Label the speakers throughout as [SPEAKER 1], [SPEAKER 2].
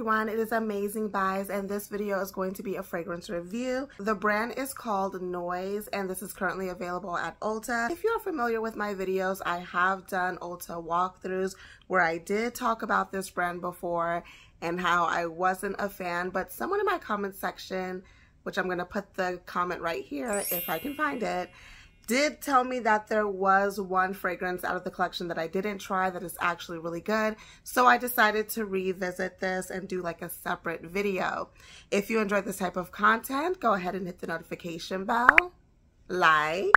[SPEAKER 1] everyone, it is Amazing Buys and this video is going to be a fragrance review. The brand is called Noyz and this is currently available at Ulta. If you're familiar with my videos, I have done Ulta walkthroughs where I did talk about this brand before and how I wasn't a fan, but someone in my comment section, which I'm going to put the comment right here if I can find it, did tell me that there was one fragrance out of the collection that I didn't try that is actually really good. So I decided to revisit this and do like a separate video. If you enjoyed this type of content, go ahead and hit the notification bell, like,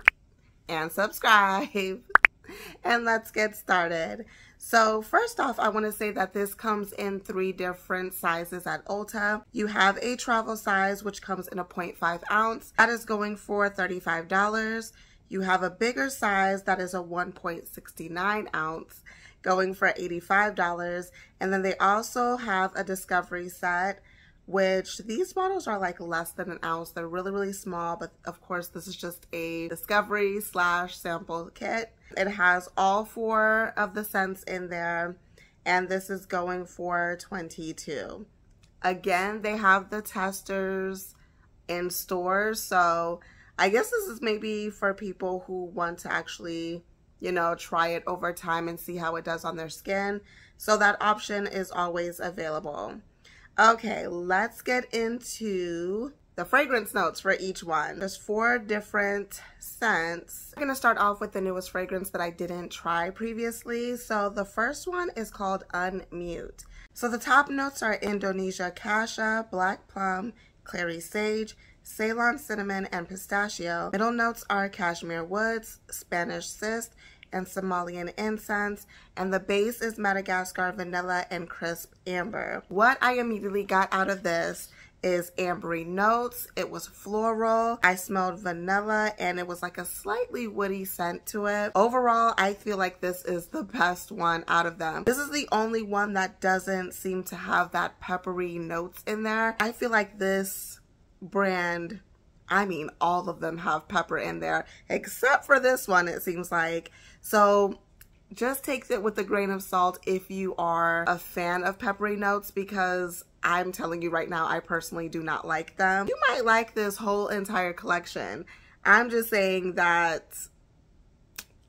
[SPEAKER 1] and subscribe. And let's get started. So first off, I want to say that this comes in 3 different sizes at Ulta. You have a travel size, which comes in a 0.5 ounce. That is going for $35. You have a bigger size that is a 1.69 ounce going for $85. And then they also have a discovery set, which these bottles are like less than an ounce. They're really, really small, but of course this is just a discovery / sample kit. It has all 4 of the scents in there, and this is going for $22. Again, they have the testers in stores, so I guess this is maybe for people who want to actually, you know, try it over time and see how it does on their skin. So that option is always available. Okay, let's get into the fragrance notes for each one. There's 4 different scents. I'm gonna start off with the newest fragrance that I didn't try previously. So the first one is called Unmute. So the top notes are Indonesia Cassia, Black Plum, Clary Sage, Ceylon Cinnamon, and Pistachio. Middle notes are Cashmere Woods, Spanish Cyst, and Somalian Incense. And the base is Madagascar Vanilla and Crisp Amber. What I immediately got out of this is ambery notes. It was floral. I smelled vanilla and it was like a slightly woody scent to it. Overall, I feel like this is the best one out of them. This is the only one that doesn't seem to have that peppery notes in there. I feel like this brand, I mean, all of them have pepper in there except for this one, it seems like. So just take it with a grain of salt if you are a fan of peppery notes, because I'm telling you right now, I personally do not like them. You might like this whole entire collection. I'm just saying that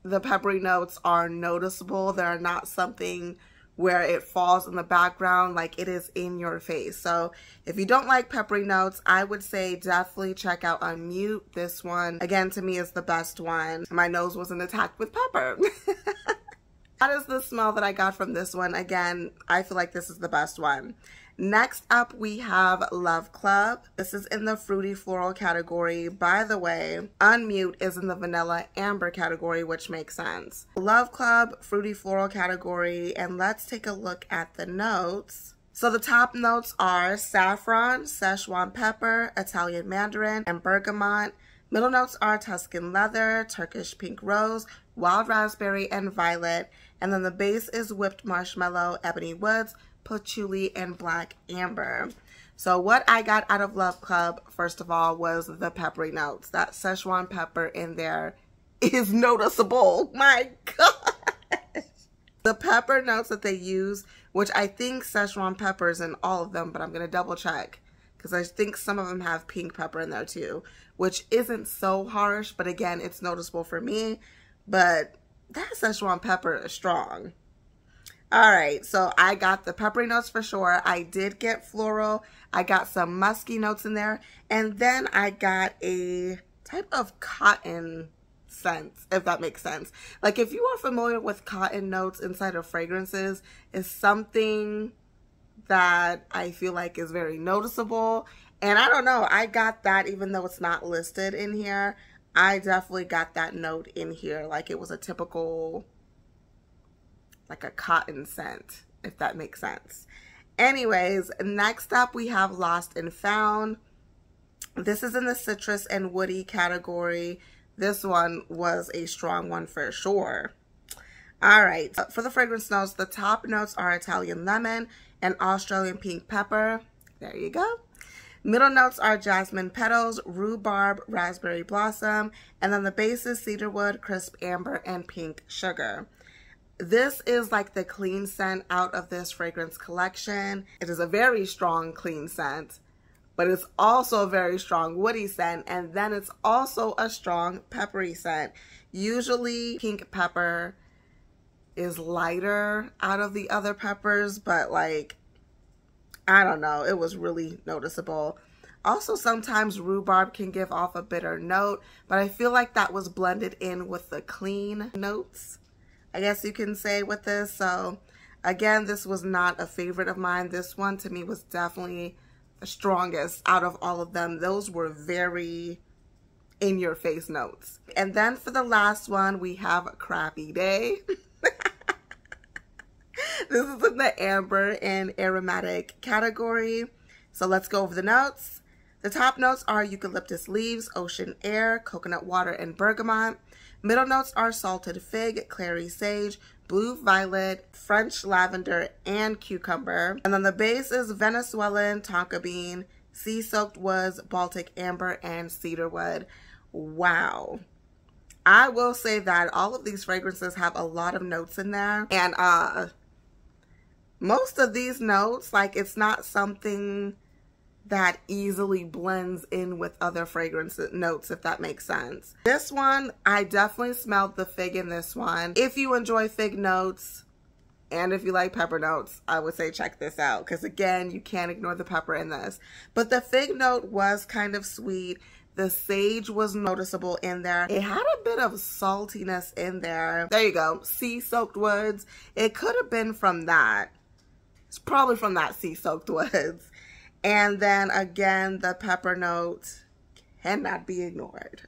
[SPEAKER 1] the peppery notes are noticeable. They're not something where it falls in the background, like it is in your face. So if you don't like peppery notes, I would say definitely check out Unmute. This one, again, to me is the best one. My nose wasn't attacked with pepper. That is the smell that I got from this one. Again, I feel like this is the best one. Next up, we have Love Club. This is in the fruity floral category. By the way, Unmute is in the vanilla amber category, which makes sense. Love Club, fruity floral category, and let's take a look at the notes. So the top notes are saffron, Szechuan pepper, Italian mandarin, and bergamot. Middle notes are Tuscan leather, Turkish pink rose, wild raspberry, and violet. And then the base is whipped marshmallow, ebony woods, patchouli, and black amber. So what I got out of Love Club, first of all, was the peppery notes. That Szechuan pepper in there is noticeable. My God. The pepper notes that they use, which I think Szechuan pepper's in all of them, but I'm going to double check because I think some of them have pink pepper in there too, which isn't so harsh, but again, it's noticeable for me. But that Szechuan pepper is strong. All right, so I got the peppery notes for sure. I did get floral. I got some musky notes in there. And then I got a type of cotton scent, if that makes sense. Like if you are familiar with cotton notes inside of fragrances, is something that I feel like is very noticeable. And I don't know, I got that even though it's not listed in here. I definitely got that note in here. Like it was a typical, like a cotton scent, if that makes sense. Anyways, next up we have Lost and Found. This is in the citrus and woody category. This one was a strong one for sure. All right, so for the fragrance notes, the top notes are Italian lemon and Australian pink pepper. There you go. Middle notes are jasmine petals, rhubarb, raspberry blossom, and then the base is cedarwood, crisp amber, and pink sugar. This is like the clean scent out of this fragrance collection. It is a very strong clean scent, but it's also a very strong woody scent, and then it's also a strong peppery scent. Usually pink pepper is lighter out of the other peppers, but like, I don't know, it was really noticeable. Also, sometimes rhubarb can give off a bitter note, but I feel like that was blended in with the clean notes, I guess you can say, with this. So again, this was not a favorite of mine. This one to me was definitely the strongest out of all of them. Those were very in your face notes. And then for the last one, we have Crappy Day. This is in the amber and aromatic category. So let's go over the notes. The top notes are eucalyptus leaves, ocean air, coconut water, and bergamot. Middle notes are salted fig, clary sage, blue violet, French lavender, and cucumber. And then the base is Venezuelan tonka bean, sea-soaked woods, Baltic amber, and cedarwood. Wow. I will say that all of these fragrances have a lot of notes in there. And most of these notes, like, it's not something that easily blends in with other fragrance notes, if that makes sense. This one, I definitely smelled the fig in this one. If you enjoy fig notes and if you like pepper notes, I would say check this out, because again, you can't ignore the pepper in this. But the fig note was kind of sweet. The sage was noticeable in there. It had a bit of saltiness in there. There you go, sea-soaked woods. It could have been from that. It's probably from that sea-soaked woods. And then again, the pepper note cannot be ignored.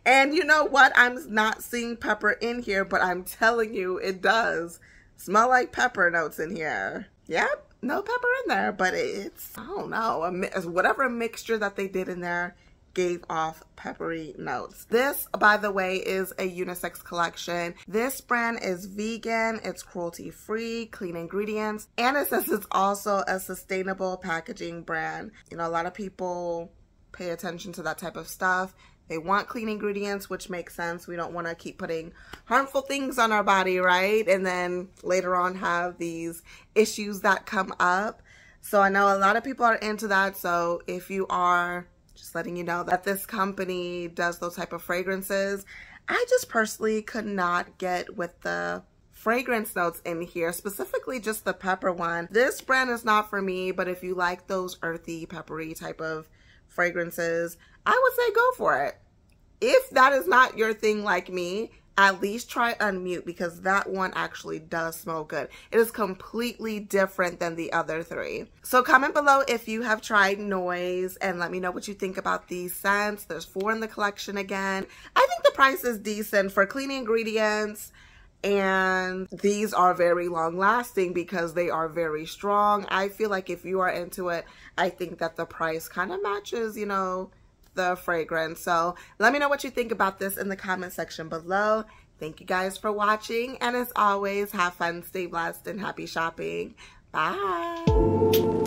[SPEAKER 1] And you know what? I'm not seeing pepper in here, but I'm telling you, it does smell like pepper notes in here. Yep, no pepper in there, but it's, I don't know, whatever mixture that they did in there gave off peppery notes. This, by the way, is a unisex collection. This brand is vegan, it's cruelty-free, clean ingredients, and it says it's also a sustainable packaging brand. You know, a lot of people pay attention to that type of stuff. They want clean ingredients, which makes sense. We don't want to keep putting harmful things on our body, right? And then later on have these issues that come up. So I know a lot of people are into that. So if you are, just letting you know that this company does those type of fragrances. I just personally could not get with the fragrance notes in here, specifically just the pepper one. This brand is not for me, but if you like those earthy, peppery type of fragrances, I would say go for it. If that is not your thing like me, at least try Unmute, because that one actually does smell good. It is completely different than the other three. So comment below if you have tried Noyz and let me know what you think about these scents. There's 4 in the collection again. I think the price is decent for clean ingredients, and these are very long lasting because they are very strong. I feel like if you are into it, I think that the price kind of matches, you know, the fragrance. So let me know what you think about this in the comment section below. Thank you guys for watching, and as always, have fun, stay blessed, and happy shopping. Bye.